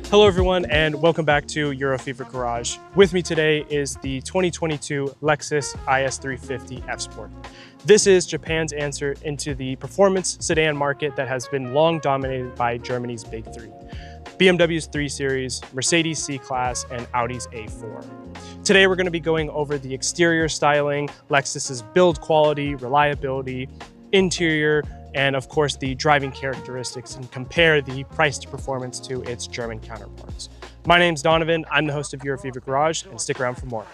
Hello everyone and welcome back to Euro Fever Garage. With me today is the 2022 Lexus IS350 F Sport. This is Japan's answer into the performance sedan market that has been long dominated by Germany's big three: BMW's 3 Series, Mercedes C-Class, and Audi's A4. Today we're going to be going over the exterior styling, Lexus's build quality, reliability, interior, and of course the driving characteristics, and compare the price to performance to its German counterparts. My name's Donovan, I'm the host of Euro Fever Garage, and stick around for more.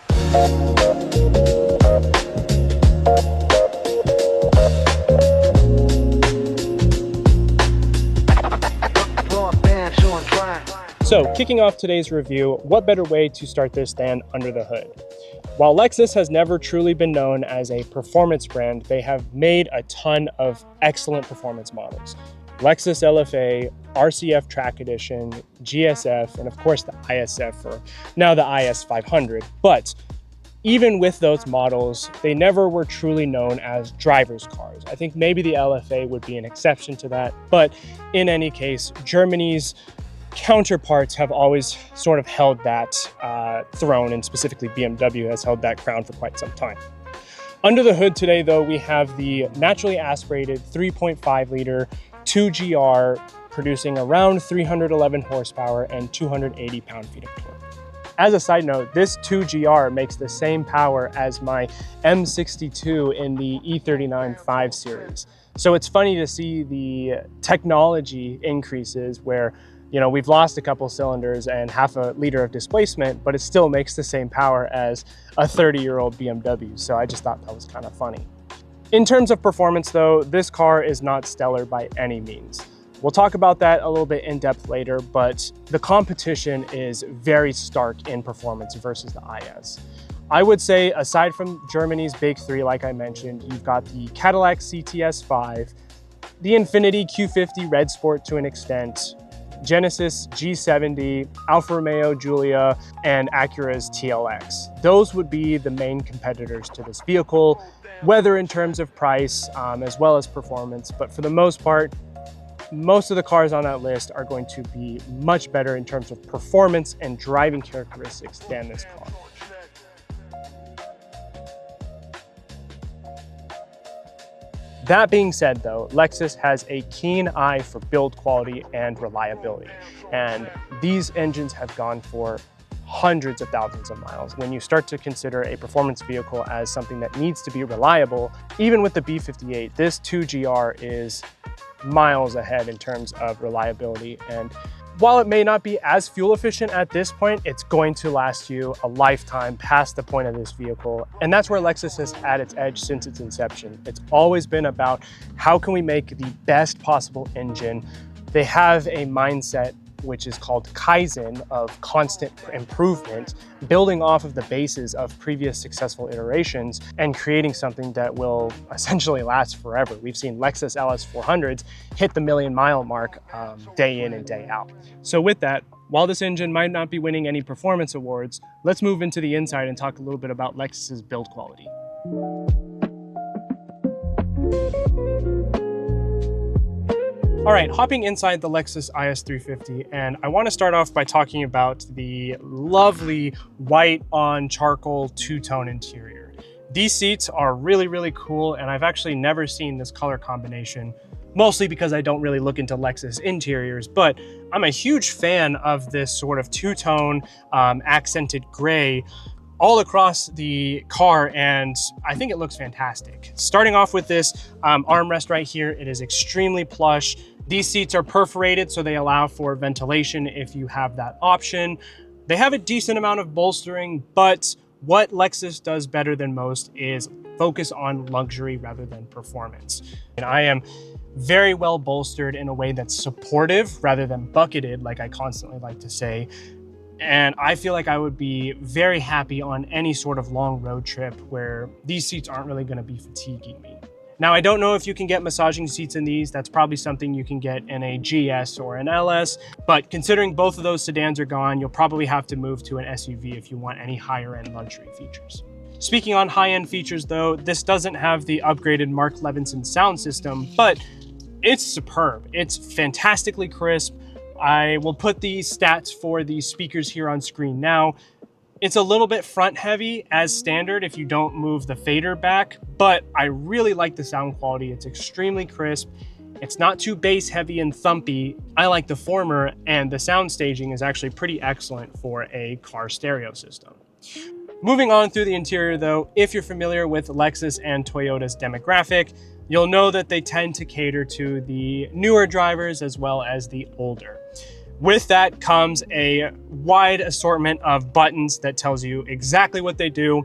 So, kicking off today's review, what better way to start this than under the hood? While Lexus has never truly been known as a performance brand, they have made a ton of excellent performance models. Lexus LFA, RCF Track Edition, GSF, and of course the ISF, or now the IS500. But even with those models, they never were truly known as driver's cars. I think maybe the LFA would be an exception to that, but in any case, Germany's counterparts have always sort of held that throne, and specifically BMW has held that crown for quite some time. Under the hood today, though, we have the naturally aspirated 3.5 liter 2GR producing around 311 horsepower and 280 pound-feet of torque. As a side note, this 2GR makes the same power as my M62 in the E39 5 Series. So it's funny to see the technology increases where, you know, we've lost a couple cylinders and half a liter of displacement, but it still makes the same power as a 30-year-old BMW. So I just thought that was kind of funny. In terms of performance though, this car is not stellar by any means. We'll talk about that a little bit in depth later, but the competition is very stark in performance versus the IS. I would say, aside from Germany's big three, like I mentioned, you've got the Cadillac CT5, the Infiniti Q50 Red Sport to an extent, Genesis G70, Alfa Romeo Giulia, and Acura's TLX. Those would be the main competitors to this vehicle, whether in terms of price as well as performance. But for the most part, most of the cars on that list are going to be much better in terms of performance and driving characteristics than this car. That being said though, Lexus has a keen eye for build quality and reliability. And these engines have gone for hundreds of thousands of miles. When you start to consider a performance vehicle as something that needs to be reliable, even with the B58, this 2GR is miles ahead in terms of reliability. And while it may not be as fuel efficient at this point, it's going to last you a lifetime past the point of this vehicle. And that's where Lexus has had its edge since its inception. It's always been about how can we make the best possible engine. They have a mindset which is called Kaizen, of constant improvement, building off of the bases of previous successful iterations and creating something that will essentially last forever. We've seen Lexus LS400s hit the million-mile mark day in and day out. So with that, while this engine might not be winning any performance awards, let's move into the inside and talk a little bit about Lexus's build quality. All right, hopping inside the Lexus IS350, and I want to start off by talking about the lovely white on charcoal two-tone interior. These seats are really, really cool, and I've actually never seen this color combination, mostly because I don't really look into Lexus interiors, but I'm a huge fan of this sort of two-tone accented gray all across the car, and I think it looks fantastic. Starting off with this armrest right here, it is extremely plush. These seats are perforated, so they allow for ventilation if you have that option. They have a decent amount of bolstering, but what Lexus does better than most is focus on luxury rather than performance. And I am very well bolstered in a way that's supportive rather than bucketed, like I constantly like to say. And I feel like I would be very happy on any sort of long road trip where these seats aren't really going to be fatiguing me. Now, I don't know if you can get massaging seats in these. That's probably something you can get in a GS or an LS, but considering both of those sedans are gone, you'll probably have to move to an SUV if you want any higher end luxury features. Speaking on high end features though, this doesn't have the upgraded Mark Levinson sound system, but it's superb. It's fantastically crisp, I will put the stats for the speakers here on screen now. It's a little bit front heavy as standard if you don't move the fader back, but I really like the sound quality. It's extremely crisp. It's not too bass heavy and thumpy. I like the former, and the sound staging is actually pretty excellent for a car stereo system. Moving on through the interior though, if you're familiar with Lexus and Toyota's demographic, you'll know that they tend to cater to the newer drivers as well as the older. With that comes a wide assortment of buttons that tells you exactly what they do.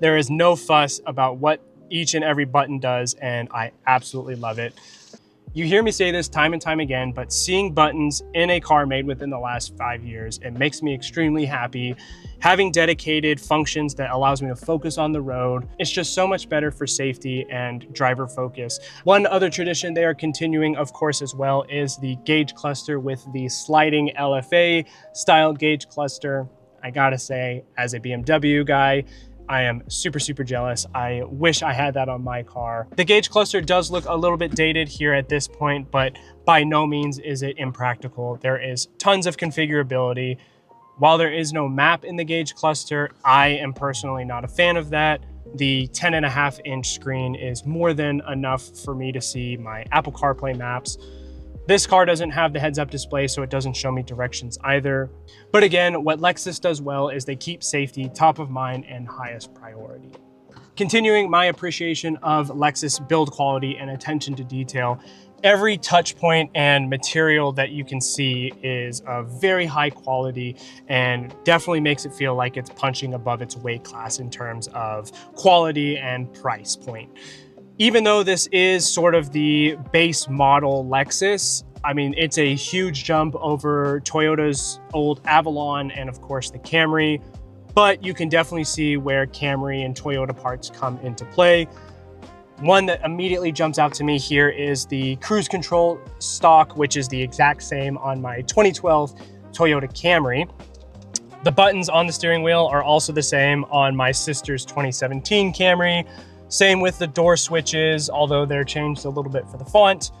There is no fuss about what each and every button does, and I absolutely love it. You hear me say this time and time again, but seeing buttons in a car made within the last 5 years, it makes me extremely happy. Having dedicated functions that allows me to focus on the road, it's just so much better for safety and driver focus. One other tradition they are continuing, of course, as well, is the gauge cluster with the sliding LFA style gauge cluster. I gotta say, as a BMW guy, I am super, super jealous. I wish I had that on my car. The gauge cluster does look a little bit dated here at this point, but by no means is it impractical. There is tons of configurability. While there is no map in the gauge cluster, I am personally not a fan of that. The 10.5-inch screen is more than enough for me to see my Apple CarPlay maps. This car doesn't have the heads-up display, so it doesn't show me directions either. But again, what Lexus does well is they keep safety top of mind and highest priority. Continuing my appreciation of Lexus build quality and attention to detail, every touch point and material that you can see is of very high quality and definitely makes it feel like it's punching above its weight class in terms of quality and price point. Even though this is sort of the base model Lexus, I mean, it's a huge jump over Toyota's old Avalon and of course the Camry, but you can definitely see where Camry and Toyota parts come into play. One that immediately jumps out to me here is the cruise control stock, which is the exact same on my 2012 Toyota Camry. The buttons on the steering wheel are also the same on my sister's 2017 Camry. Same with the door switches, although they're changed a little bit for the font.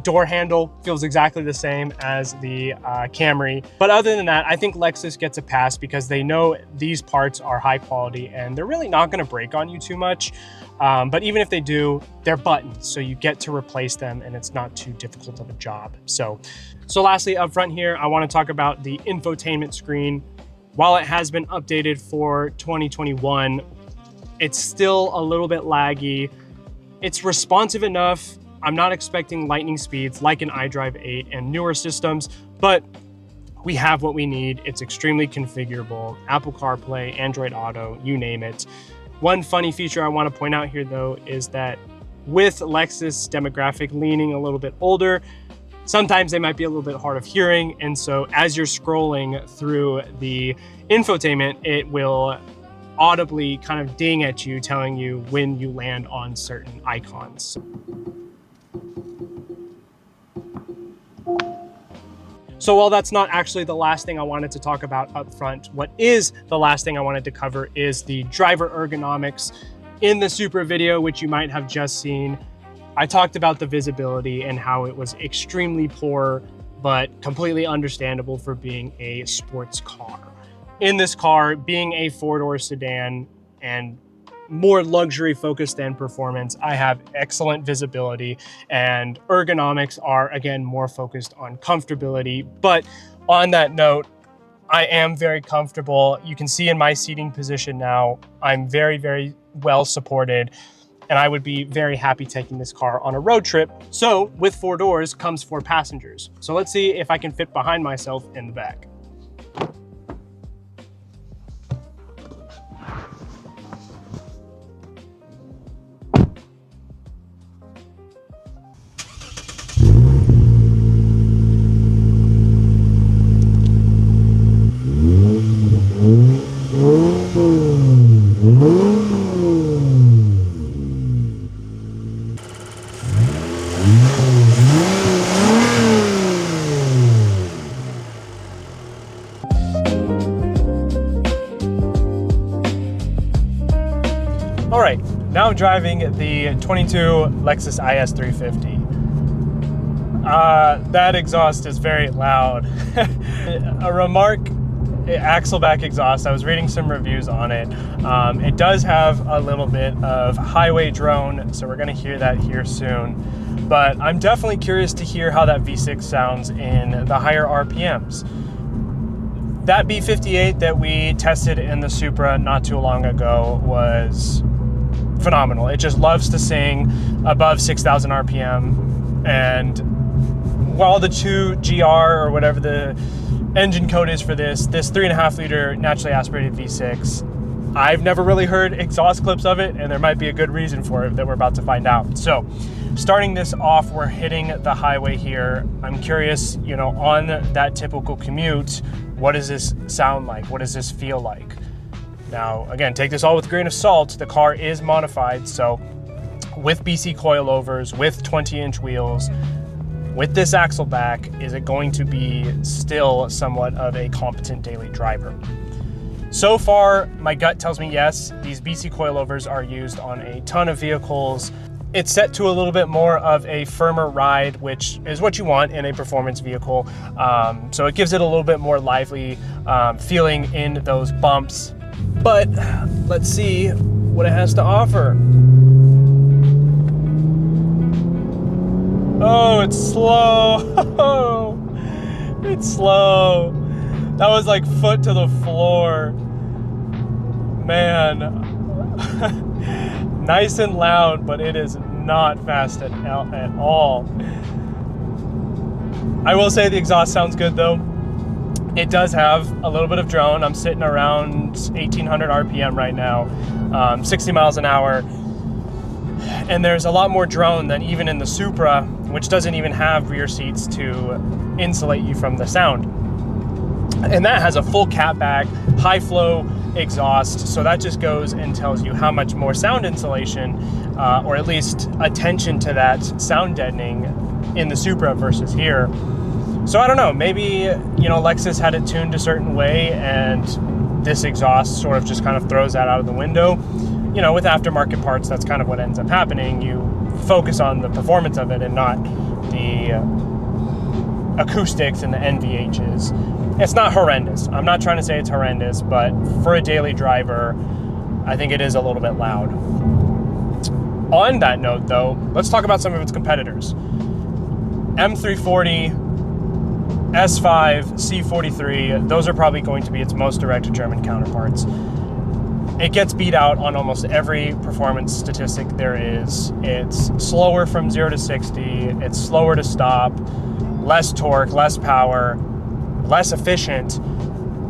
Door handle feels exactly the same as the Camry. But other than that, I think Lexus gets a pass because they know these parts are high quality and they're really not gonna break on you too much. But even if they do, they're buttons, so you get to replace them and it's not too difficult of a job. So lastly, up front here, I wanna talk about the infotainment screen. While it has been updated for 2021, it's still a little bit laggy. It's responsive enough. I'm not expecting lightning speeds like an iDrive 8 and newer systems, but we have what we need. It's extremely configurable. Apple CarPlay, Android Auto, you name it. One funny feature I want to point out here though is that with Lexus demographic leaning a little bit older, sometimes they might be a little bit hard of hearing. And so as you're scrolling through the infotainment, it will audibly kind of ding at you, telling you when you land on certain icons. So while that's not actually the last thing I wanted to talk about up front, what is the last thing I wanted to cover is the driver ergonomics. In the Supra video, which you might have just seen, I talked about the visibility and how it was extremely poor, but completely understandable for being a sports car. In this car, being a four-door sedan and more luxury focused than performance, I have excellent visibility, and ergonomics are again more focused on comfortability. But on that note, I am very comfortable. You can see in my seating position now, I'm very, very well supported, and I would be very happy taking this car on a road trip. So with 4 doors comes 4 passengers. So let's see if I can fit behind myself in the back. All right, now I'm driving the 22 Lexus IS350. That exhaust is very loud. A remark, Axleback exhaust, I was reading some reviews on it. It does have a little bit of highway drone, so we're gonna hear that here soon. But I'm definitely curious to hear how that V6 sounds in the higher RPMs. That B58 that we tested in the Supra not too long ago was phenomenal. It just loves to sing above 6,000 RPM, and while the 2GR or whatever the engine code is for this 3.5 liter naturally aspirated V6, I've never really heard exhaust clips of it, and there might be a good reason for it that we're about to find out. So starting this off, we're hitting the highway here. I'm curious, you know, on that typical commute, what does this sound like? What does this feel like? Now, again, take this all with a grain of salt. The car is modified, so with BC coilovers, with 20-inch wheels, with this axle back, is it going to be still somewhat of a competent daily driver? So far, my gut tells me yes. These BC coilovers are used on a ton of vehicles. It's set to a little bit more of a firmer ride, which is what you want in a performance vehicle. So it gives it a little bit more lively feeling in those bumps. But let's see what it has to offer. Oh, it's slow. It's slow. That was like foot to the floor. Man. Nice and loud, but it is not fast at all. I will say the exhaust sounds good though. It does have a little bit of drone. I'm sitting around 1,800 RPM right now, 60 miles an hour. And there's a lot more drone than even in the Supra, which doesn't even have rear seats to insulate you from the sound. And that has a full catback, high flow exhaust, so that just goes and tells you how much more sound insulation, or at least attention to that sound deadening in the Supra versus here. So I don't know, maybe, you know, Lexus had it tuned a certain way and this exhaust sort of just kind of throws that out of the window. You know, with aftermarket parts, that's kind of what ends up happening. You focus on the performance of it and not the acoustics and the NVHs. It's not horrendous. I'm not trying to say it's horrendous, but for a daily driver, I think it is a little bit loud. On that note though, let's talk about some of its competitors. M340, S5, C43, those are probably going to be its most direct German counterparts. It gets beat out on almost every performance statistic there is. It's slower from 0 to 60, it's slower to stop, less torque, less power, less efficient,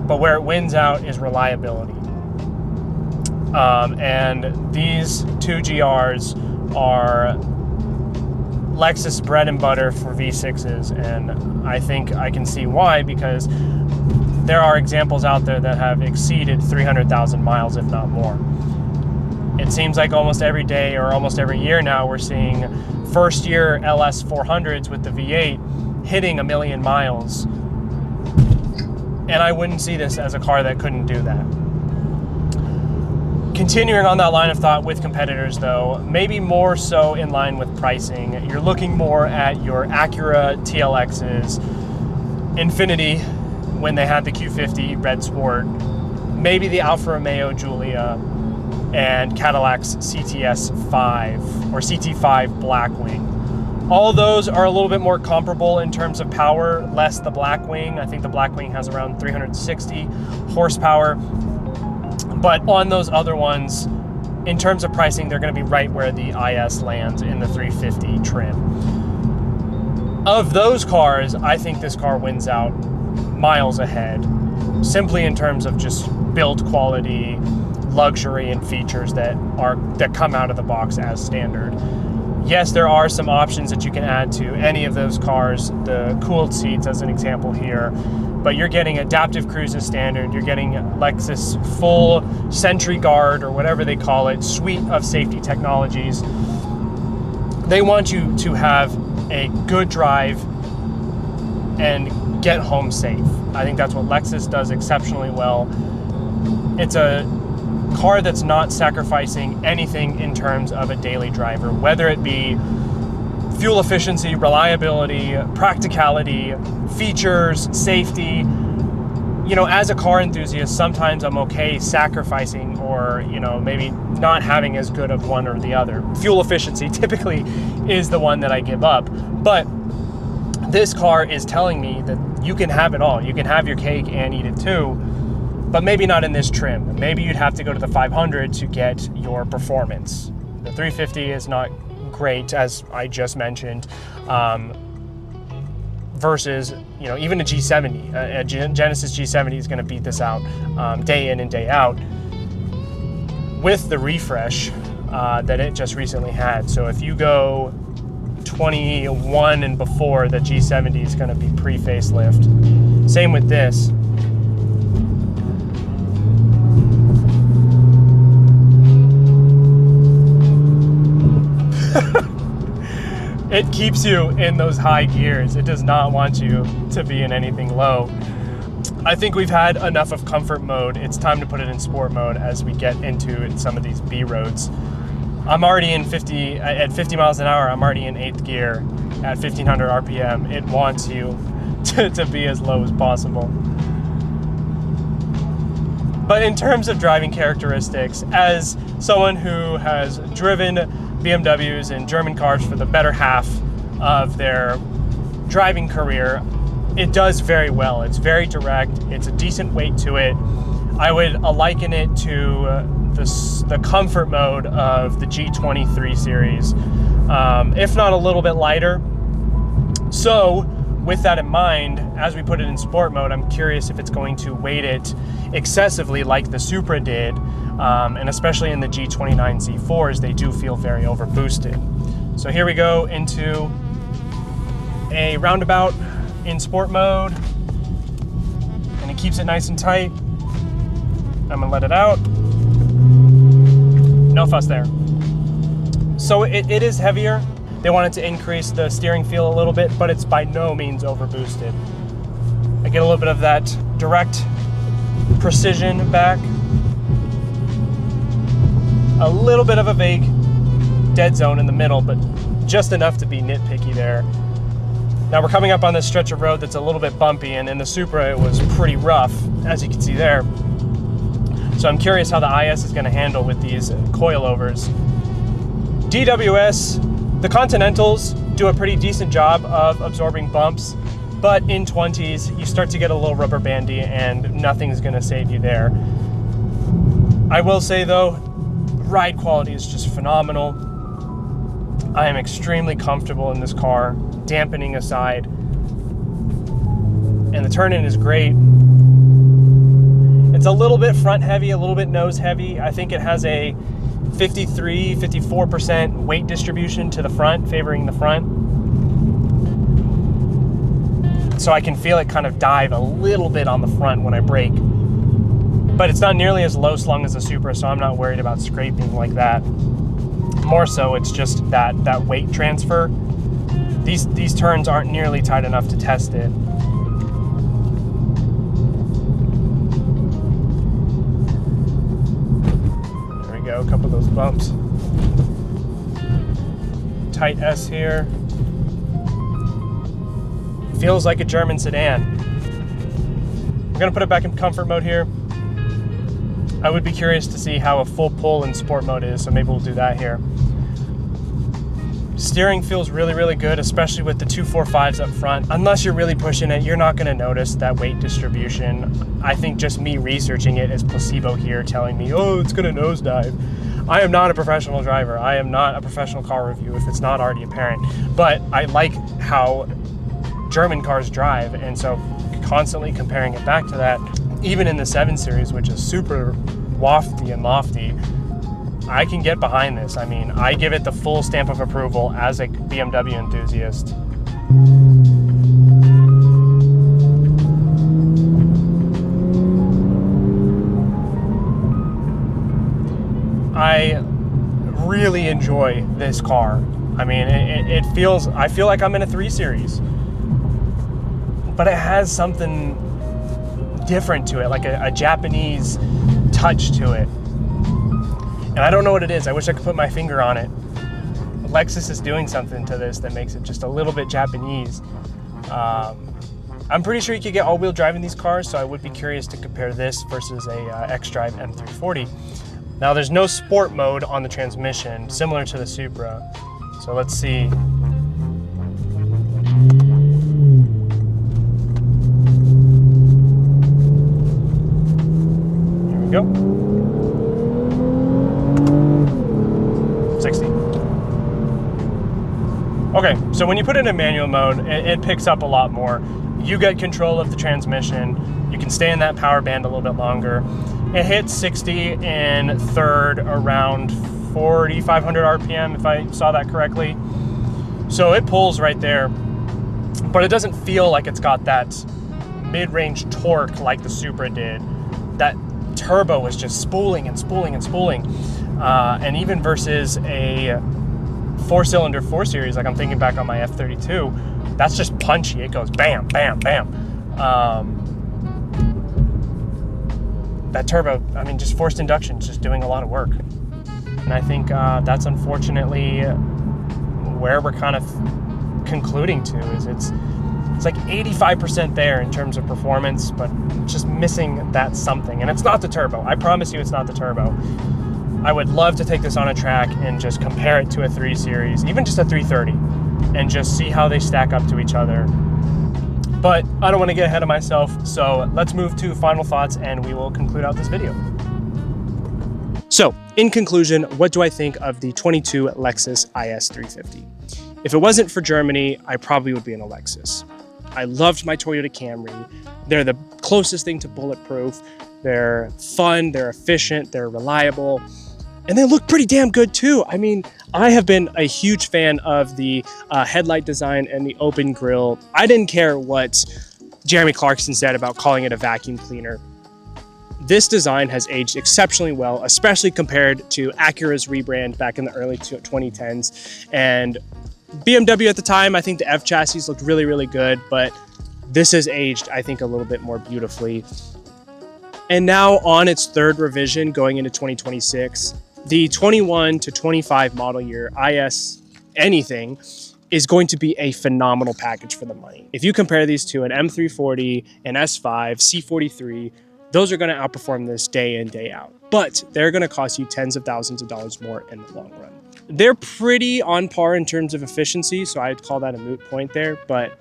but where it wins out is reliability. And these two GRs are Lexus bread and butter for V6s, and I think I can see why, because there are examples out there that have exceeded 300,000 miles, if not more. It seems like almost every day or almost every year now we're seeing first year LS 400s with the V8 hitting 1 million miles. And I wouldn't see this as a car that couldn't do that. Continuing on that line of thought with competitors though, maybe more so in line with pricing, you're looking more at your Acura TLXs, Infiniti when they had the Q50 Red Sport, maybe the Alfa Romeo Giulia, and Cadillac's CTS5 or CT5 Blackwing. All those are a little bit more comparable in terms of power, less the Blackwing. I think the Blackwing has around 360 horsepower. But on those other ones, in terms of pricing, they're going to be right where the IS lands in the 350 trim. Of those cars, I think this car wins out miles ahead, simply in terms of just build quality, luxury, and features that come out of the box as standard. Yes, there are some options that you can add to any of those cars, the cooled seats as an example here, but you're getting adaptive cruise as standard, you're getting Lexus full Sentry Guard or whatever they call it, suite of safety technologies. They want you to have a good drive and get home safe. I think that's what Lexus does exceptionally well. It's a car that's not sacrificing anything in terms of a daily driver, whether it be fuel efficiency, reliability, practicality, features, safety. You know, as a car enthusiast, sometimes I'm okay sacrificing or, you know, maybe not having as good of one or the other. Fuel efficiency typically is the one that I give up. But this car is telling me that you can have it all. You can have your cake and eat it too, but maybe not in this trim. Maybe you'd have to go to the 500 to get your performance. The 350 is not great, as I just mentioned, versus, you know, even a G70. A Genesis G70 is going to beat this out day in and day out with the refresh that it just recently had. So if you go 21 and before, the G70 is going to be pre-facelift. Same with this. It keeps you in those high gears. It does not want you to be in anything low. I think we've had enough of comfort mode. It's time to put it in sport mode as we get into some of these B roads. I'm already in at 50 miles an hour, I'm already in 8th gear at 1500 RPM. It wants you to be as low as possible. But in terms of driving characteristics, as someone who has driven BMWs and German cars for the better half of their driving career, it does very well. It's very direct. It's a decent weight to it. I would liken it to the comfort mode of the G23 series, if not a little bit lighter. So with that in mind, as we put it in sport mode, I'm curious if it's going to weight it excessively like the Supra did, and especially in the G29 Z4s, they do feel very overboosted. So here we go into a roundabout in sport mode, and it keeps it nice and tight. I'm gonna let it out. No fuss there. So it is heavier. They wanted to increase the steering feel a little bit, but it's by no means overboosted. I get a little bit of that direct precision back. A little bit of a vague dead zone in the middle, but just enough to be nitpicky there. Now we're coming up on this stretch of road that's a little bit bumpy, and in the Supra it was pretty rough, as you can see there. So I'm curious how the IS is going to handle with these coilovers. DWS, the Continentals do a pretty decent job of absorbing bumps, but in 20s you start to get a little rubber bandy and nothing's going to save you there. I will say though, ride quality is just phenomenal. I am extremely comfortable in this car, dampening aside, and the turn-in is great. It's a little bit front heavy, a little bit nose heavy. I think it has a 53-54% weight distribution to the front, favoring the front. So I can feel it kind of dive a little bit on the front when I brake. But it's not nearly as low slung as the Supra, so I'm not worried about scraping like that. More so, it's just that weight transfer. These turns aren't nearly tight enough to test it. A couple of those bumps. Tight S here. Feels like a German sedan. We're gonna put it back in comfort mode here. I would be curious to see how a full pull in sport mode is, so maybe we'll do that here. Steering feels really, really good, especially with the 245s up front. Unless you're really pushing it, you're not gonna notice that weight distribution. I think just me researching it is placebo here, telling me, oh, it's gonna nosedive. I am not a professional driver. I am not a professional car review if it's not already apparent. But I like how German cars drive, and so constantly comparing it back to that, even in the 7 Series, which is super wafty and lofty, I can get behind this. I mean, I give it the full stamp of approval as a BMW enthusiast. I really enjoy this car. I mean, it feels, I feel like I'm in a 3 Series, but it has something different to it, like a Japanese touch to it. And I don't know what it is. I wish I could put my finger on it. Lexus is doing something to this that makes it just a little bit Japanese. I'm pretty sure you could get all-wheel drive in these cars, so I would be curious to compare this versus a X-Drive M340. Now, there's no sport mode on the transmission, similar to the Supra. So let's see. Here we go. 60. Okay, so when you put it in manual mode, it picks up a lot more. You get control of the transmission. You can stay in that power band a little bit longer. It hits 60 in third around 4,500 RPM, if I saw that correctly. So it pulls right there, but it doesn't feel like it's got that mid-range torque like the Supra did. That turbo was just spooling and spooling and spooling. And even versus a 4-cylinder 4 Series, like I'm thinking back on my F32, that's just punchy. It goes bam, bam, bam. That turbo, I mean, just forced induction is just doing a lot of work. And I think that's unfortunately where we're kind of concluding to, is it's like 85% there in terms of performance, but just missing that something. And it's not the turbo. I promise you it's not the turbo. I would love to take this on a track and just compare it to a 3 Series, even just a 330, and just see how they stack up to each other. But I don't want to get ahead of myself, so let's move to final thoughts and we will conclude out this video. So, in conclusion, what do I think of the 22 Lexus IS350? If it wasn't for Germany, I probably would be in a Lexus. I loved my Toyota Camry. They're the closest thing to bulletproof. They're fun, they're efficient, they're reliable, and they look pretty damn good too. I mean, I have been a huge fan of the headlight design and the open grille. I didn't care what Jeremy Clarkson said about calling it a vacuum cleaner. This design has aged exceptionally well, especially compared to Acura's rebrand back in the early 2010s. And BMW at the time, I think the F chassis looked really, really good, but this has aged, I think, a little bit more beautifully. And now on its third revision going into 2026, the 21 to 25 model year IS anything is going to be a phenomenal package for the money. If you compare these to an M340, an S5, C43, those are going to outperform this day in, day out. But they're going to cost you tens of thousands of dollars more in the long run. They're pretty on par in terms of efficiency, so I'd call that a moot point there. But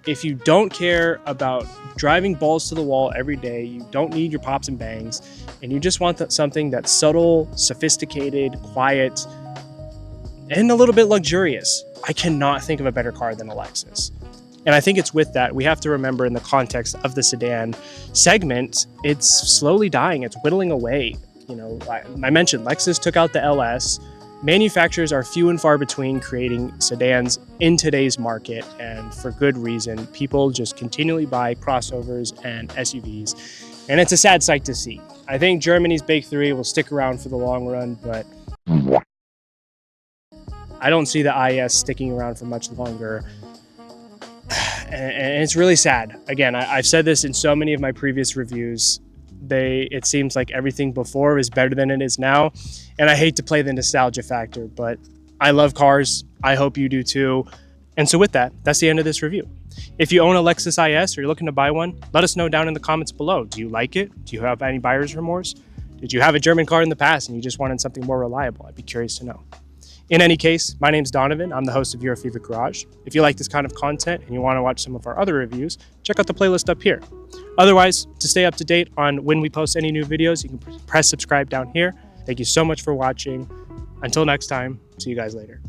if you don't care about driving balls to the wall every day, you don't need your pops and bangs, and you just want something that's subtle, sophisticated, quiet, and a little bit luxurious, I cannot think of a better car than a Lexus. And I think it's with that, we have to remember in the context of the sedan segment, it's slowly dying, it's whittling away. You know, I mentioned Lexus took out the LS. Manufacturers are few and far between creating sedans in today's market, and for good reason. People just continually buy crossovers and SUVs, and it's a sad sight to see. I think Germany's big three will stick around for the long run, but I don't see the IS sticking around for much longer. And it's really sad. Again, I've said this in so many of my previous reviews. It seems like everything before is better than it is now. And I hate to play the nostalgia factor, but I love cars. I hope you do too. And so with that, that's the end of this review. If you own a Lexus IS or you're looking to buy one, let us know down in the comments below. Do you like it? Do you have any buyer's remorse? Did you have a German car in the past and you just wanted something more reliable? I'd be curious to know. In any case, my name's Donovan. I'm the host of Your Favorite Garage. If you like this kind of content and you want to watch some of our other reviews, check out the playlist up here. Otherwise, to stay up to date on when we post any new videos, you can press subscribe down here. Thank you so much for watching. Until next time, see you guys later.